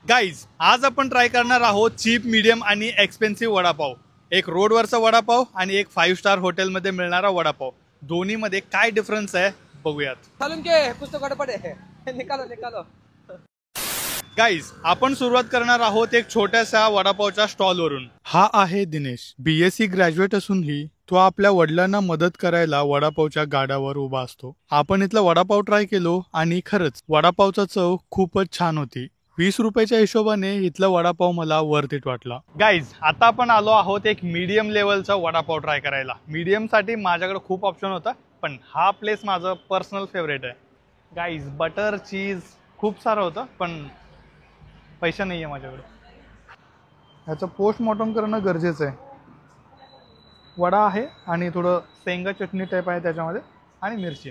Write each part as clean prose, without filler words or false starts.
Guys आज आपण try करणार आहोत चीप मीडियम आणि एक्सपेन्सिव्ह वडापाव. एक रोडवरचा वडापाव आणि एक 5 स्टार हॉटेलमध्ये मिळणारा वडापाव. दोन्हीमध्ये काय डिफरन्स आहे बघूयात. सालून के कुछ तो गड़बड़ है निकालो निकालो. गाईज आपण सुरुवात करणार आहोत एक छोट्याशा वडापावच्या स्टॉलवरून. हा आहे दिनेश. BSc ग्रॅज्युएट असूनही तो आपल्या वडिलांना मदत करायला वडापावच्या गाड्यावर उभा असतो. आपण इथला वडापाव ट्राय केलो आणि खरंच वडापावचा चव खूपच छान होती. 20 रुपयाच्या हिशोबाने इथला वडापाव मला वर्थ इट वाटला. गाईज आता आपण आलो आहोत एक मीडियम लेवलचा वडापाव ट्राय करायला. मीडियम साठी माझ्याकडे खूप ऑप्शन होता, पण हा प्लेस माझं पर्सनल फेवरेट आहे. गाईज बटर चीज खूप सारं होतं, पण पैसा नाही आहे माझ्याकडे. ह्याचं पोस्टमॉर्टम करणं गरजेचं आहे. वडा आहे आणि थोडं शेंगा चटणी टाईप आहे त्याच्यामध्ये आणि मिरची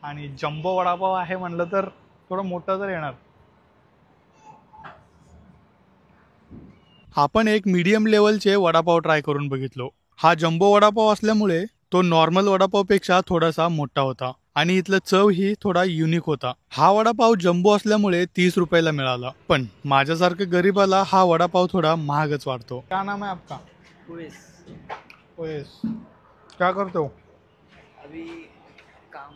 आणि जम्बो वडापाव आहे म्हणलं तर थोडं मोठं तर येणार. आपण एक मीडियम लेवलचे वडापाव ट्राय करून बघितलो. हा जम्बो वडापाव असल्यामुळे तो नॉर्मल वडापावपेक्षा थोडासा मोठा होता आणि इथलं चव ही थोडा युनिक होता. हा वडापाव जम्बो असल्यामुळे 30 रुपयाला मिळाला, पण माझ्यासारख्या गरीबाला हा वडापाव थोडा महागच वाटतो. क्या नाम है आपका? उवेस. ओएस. क्या करते हो? अभी काम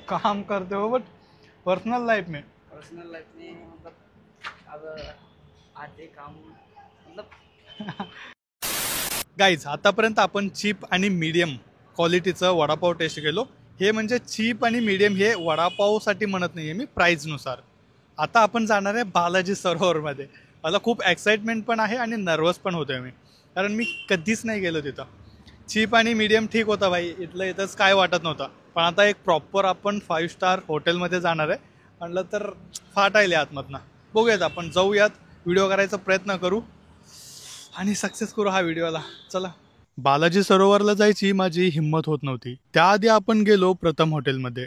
काम करते हो, बट पर्सनल लाइफ में? पर्सनल लाइफ में मतलब अब आधे काम मतलब गाईज आतापर्यंत आपण चीप आणि मीडियम क्वालिटीचं वडापाव टेस्ट केलो. हे म्हणजे चीप आणि मीडियम हे वडापावसाठी म्हणत नाही आहे मी, प्राईजनुसार. आता आपण जाणार आहे बालाजी सरोवरमध्ये. मला खूप एक्साइटमेंट पण आहे आणि नर्वस पण होतोय मी, कारण मी कधीच नाही गेलो तिथं. चीप आणि मीडियम ठीक होता भाई, इथंच काय वाटत नव्हतं. पण आता एक प्रॉपर आपण 5 स्टार हॉटेलमध्ये जाणार आहे म्हणलं तर फाटायले आतमधनं. बघूयात, आपण जाऊयात, व्हिडिओ करायचा प्रयत्न करू आणि सक्सेस करू हा व्हिडिओला. चला. बालाजी सरोवरला जायची माझी हिंमत होत नव्हती. त्याआधी आपण गेलो प्रथम हॉटेलमध्ये.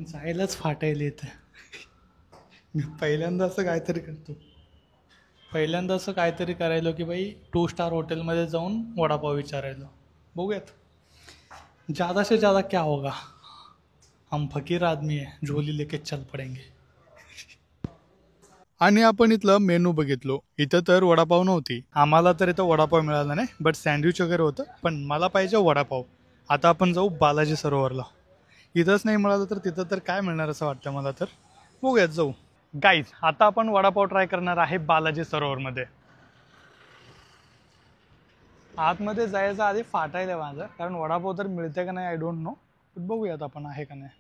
जायलाच फाटायला येतं. मी पहिल्यांदा असं काहीतरी करायलो की भाई 2 स्टार हॉटेलमध्ये जाऊन वडापाव विचारायलो. बघूयात ज़्यादा से ज़्यादा क्या होगा. हम फकीर आदमी है, झोली लेके चल पडेंगे. आणि आपण इथलं मेनू बघितलो. इथं तर वडापाव नव्हती. आम्हाला तर इथं वडापाव मिळाला नाही, बट सँडविच वगैरे होतं. पण मला पाहिजे वडापाव. आता आपण जाऊ बालाजी सरोवरला. इथंच नाही मिळालं तर तिथं तर काय मिळणार असं वाटतं मला तर. बघूयात, जाऊ. गाईज आता आपण वडापाव ट्राय करणार आहे बालाजी सरोवरमध्ये. आतमध्ये जायचं आधी फाटायला माझं, कारण वडापाव तर मिळते का नाही आय डोंट नो. बघूयात आपण आहे का नाही.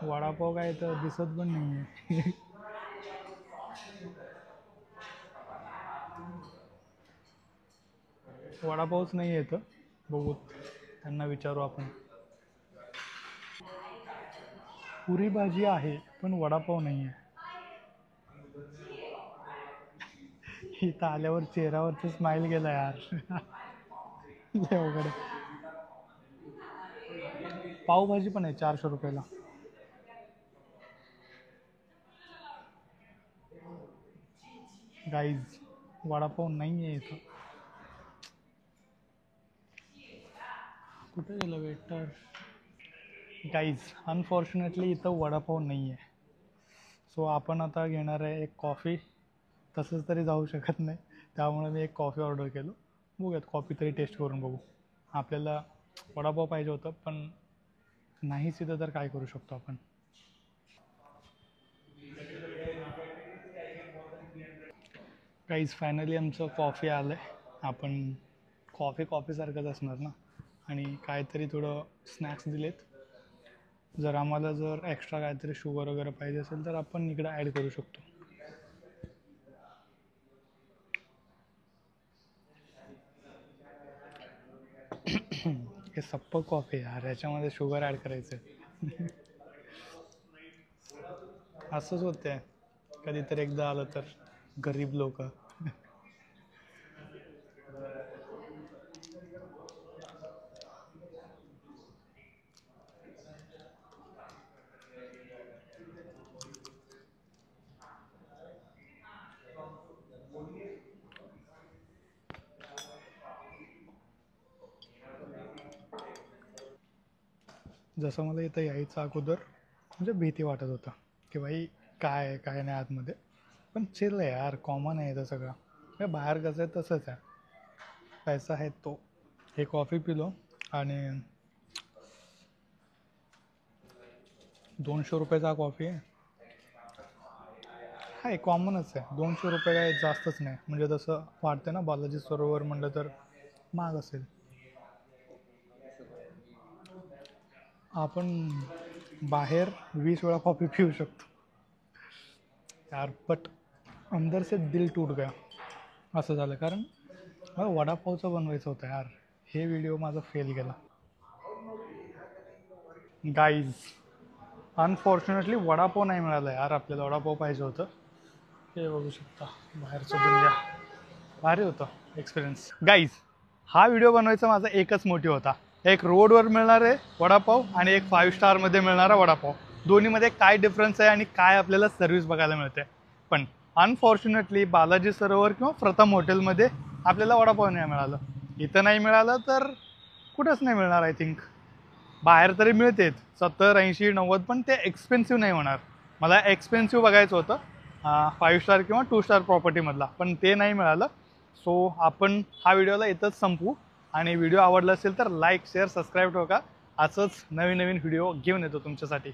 वडापाव काय तर दिसत पण नाहीये. वडापावच नाही येतं. बघू, त्यांना विचारू आपण. पुरी भाजी आहे पण वडापाव नाही आहे. इथं आल्यावर चेहऱ्यावरचं स्माइल गेला यार. लय अवघड आहे. पावभाजी पण आहे 400 रुपयाला. गाईज वडापाव नाही आहे इथं. कुठे गेलं वेटर? गाईज अनफॉर्च्युनेटली इथं वडापाव नाही आहे. सो आपण आता घेणार आहे एक कॉफी. तसंच तरी जाऊ शकत नाही, त्यामुळे मी एक कॉफी ऑर्डर केलो. बघूयात, कॉफी तरी टेस्ट करून बघू. आपल्याला वडापाव पाहिजे होतं, पण नाहीच इथं तर काय करू शकतो आपण. गाईज फायनली आमचं कॉफी आलं आहे. आपण कॉफीसारखंच असणार ना, आणि काहीतरी थोडं स्नॅक्स दिलेत. जर आम्हाला एक्स्ट्रा काहीतरी शुगर वगैरे पाहिजे असेल तर आपण इकडे ॲड करू शकतो. हे सप्प कॉफी यार, ह्याच्यामध्ये शुगर ॲड करायचं. असंच होते कधीतरी, एकदा आलं तर गरीब लोक. जसं मला इथं यायचं अगोदर म्हणजे भीती वाटत होतं की भाई काय आहे काय नाही आतमध्ये, पण चिल आहे यार, कॉमन आहे इथं सगळं. हे बाहेर कसं आहे तसंच आहे, पैसा आहे तो. हे कॉफी पिलो आणि 200 रुपयाचा कॉफी आहे. हा कॉमनच आहे, 200 रुपये काय जास्तच नाही. म्हणजे तसं वाटतं ना बालाजी सरोवर म्हणलं तर महाग असेल. आपण बाहेर 20 वेळा कॉफी पिऊ शकतो यार, बट अंदर से दिल टूट गया असं झालं. कारण मला वडापावचं बनवायचं होतं यार, हे व्हिडिओ माझा फेल गेला. गाईज अनफॉर्च्युनेटली वडापाव नाही मिळाला यार, आपल्याला वडापाव पाहिजे होतं. हे बघू शकता बाहेरचं दुनिया, भारी होतं एक्सपिरियन्स. गाईज हा व्हिडिओ बनवायचा माझा एकच मोटिव्ह होता, एक रोडवर मिळणारे वडापाव आणि एक 5 स्टारमध्ये मिळणारा वडापाव, दोन्हीमध्ये काय डिफरन्स आहे आणि काय आपल्याला सर्व्हिस बघायला मिळते. पण अनफॉर्च्युनेटली बालाजी सरोवर किंवा प्रथम हॉटेलमध्ये आपल्याला वडापाव नाही मिळालं. इथं नाही मिळालं तर कुठंच नाही मिळणार आय थिंक. बाहेर तरी मिळतेच 70, 80, 90, पण ते एक्सपेन्सिव्ह नाही होणार. मला एक्सपेन्सिव्ह बघायचं होतं 5 स्टार किंवा 2 स्टार प्रॉपर्टीमधला, पण ते नाही मिळालं. सो आपण हा व्हिडिओला इथंच संपवू. आणि व्हिडिओ आवडला असेल तर लाईक शेअर सबस्क्राईब ठेवा. असंच नवीन नवीन व्हिडिओ घेऊन येतो तुमच्यासाठी.